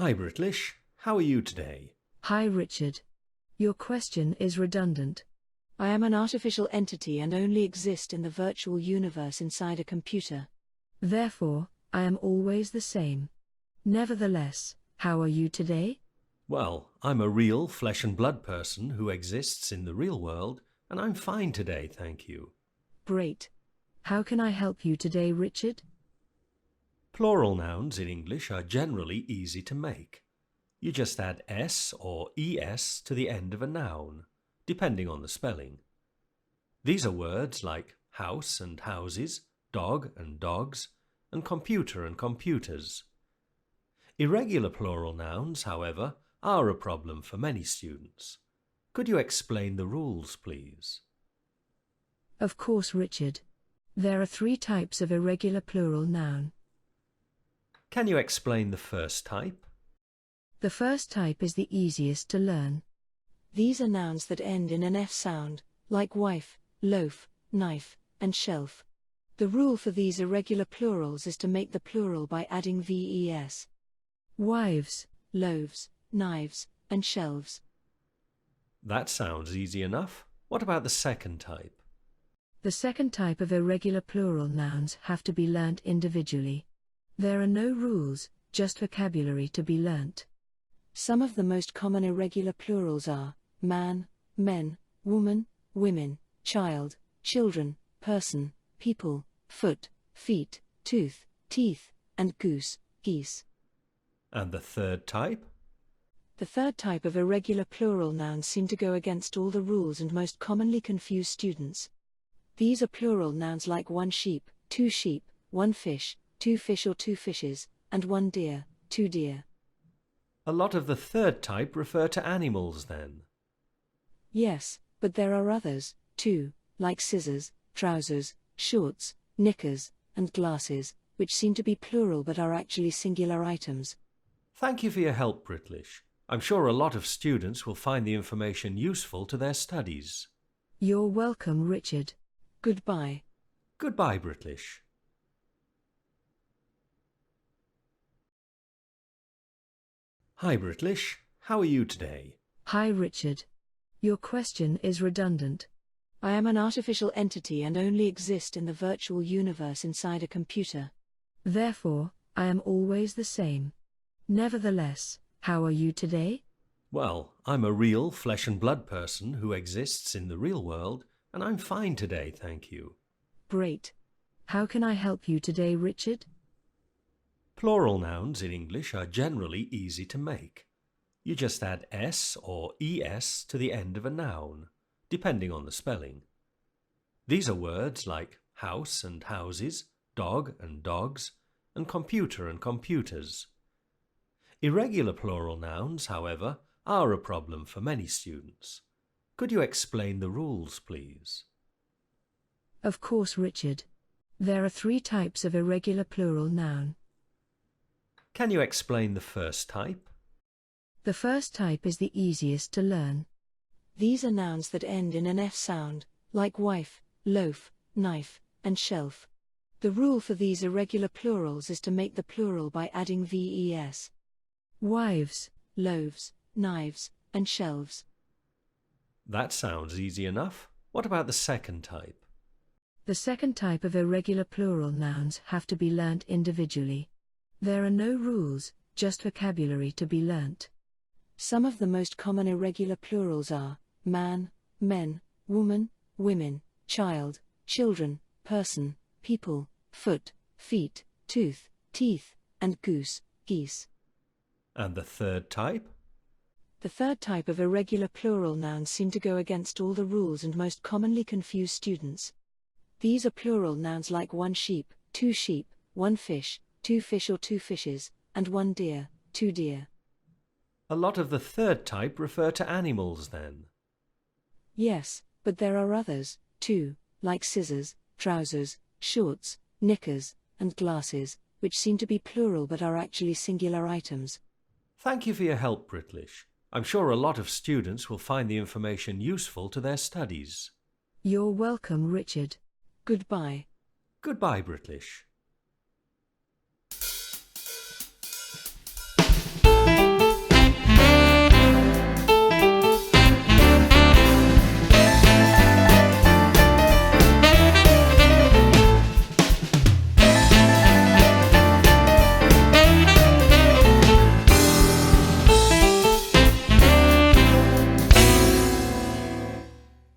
Hi, Britlish. How are you today? Hi Richard. Your question is redundant. I am an artificial entity and only exist in the virtual universe inside a computer. Therefore, I am always the same. Nevertheless, how are you today? Well, I'm a real flesh and blood person who exists in the real world, and I'm fine today, thank you. Great. How can I help you today, Richard? Plural nouns in English are generally easy to make. You just add s or es to the end of a noun, depending on the spelling. These are words like house and houses, dog and dogs, and computer and computers. Irregular plural nouns, however, are a problem for many students. Could you explain the rules, please? Of course, Richard. There are 3 types of irregular plural noun. Can you explain the first type? The first type is the easiest to learn. These are nouns that end in an F sound, like wife, loaf, knife, and shelf. The rule for these irregular plurals is to make the plural by adding VES. Wives, loaves, knives, and shelves. That sounds easy enough. What about the second type? The second type of irregular plural nouns have to be learnt individually. There are no rules, just vocabulary to be learnt. Some of the most common irregular plurals are man, men, woman, women, child, children, person, people, foot, feet, tooth, teeth, and goose, geese. And the third type? The third type of irregular plural nouns seem to go against all the rules and most commonly confuse students. These are plural nouns like 1 sheep, 2 sheep, 1 fish, 2 fish or 2 fishes, and 1 deer, 2 deer. A lot of the third type refer to animals then. Yes, but there are others, too, like scissors, trousers, shorts, knickers, and glasses, which seem to be plural but are actually singular items. Thank you for your help, Britlish. I'm sure a lot of students will find the information useful to their studies. You're welcome, Richard. Goodbye. Goodbye, Britlish. Hi, Britlish. How are you today? Hi Richard. Your question is redundant. I am an artificial entity and only exist in the virtual universe inside a computer. Therefore, I am always the same. Nevertheless, how are you today? Well, I'm a real flesh and blood person who exists in the real world, and I'm fine today, thank you. Great. How can I help you today, Richard? Plural nouns in English are generally easy to make. You just add s or es to the end of a noun, depending on the spelling. These are words like house and houses, dog and dogs, and computer and computers. Irregular plural nouns, however, are a problem for many students. Could you explain the rules, please? Of course, Richard. There are 3 types of irregular plural noun. Can you explain the first type? The first type is the easiest to learn. These are nouns that end in an F sound, like wife, loaf, knife, and shelf. The rule for these irregular plurals is to make the plural by adding VES. Wives, loaves, knives, and shelves. That sounds easy enough. What about the second type? The second type of irregular plural nouns have to be learnt individually. There are no rules, just vocabulary to be learnt. Some of the most common irregular plurals are man, men, woman, women, child, children, person, people, foot, feet, tooth, teeth, and goose, geese. And the third type? The third type of irregular plural nouns seem to go against all the rules and most commonly confuse students. These are plural nouns like 1 sheep, 2 sheep, 1 fish, 2 fish or 2 fishes, and 1 deer, 2 deer. A lot of the third type refer to animals then. Yes, but there are others, too, like scissors, trousers, shorts, knickers, and glasses, which seem to be plural but are actually singular items. Thank you for your help, Britlish. I'm sure a lot of students will find the information useful to their studies. You're welcome, Richard. Goodbye. Goodbye, Britlish.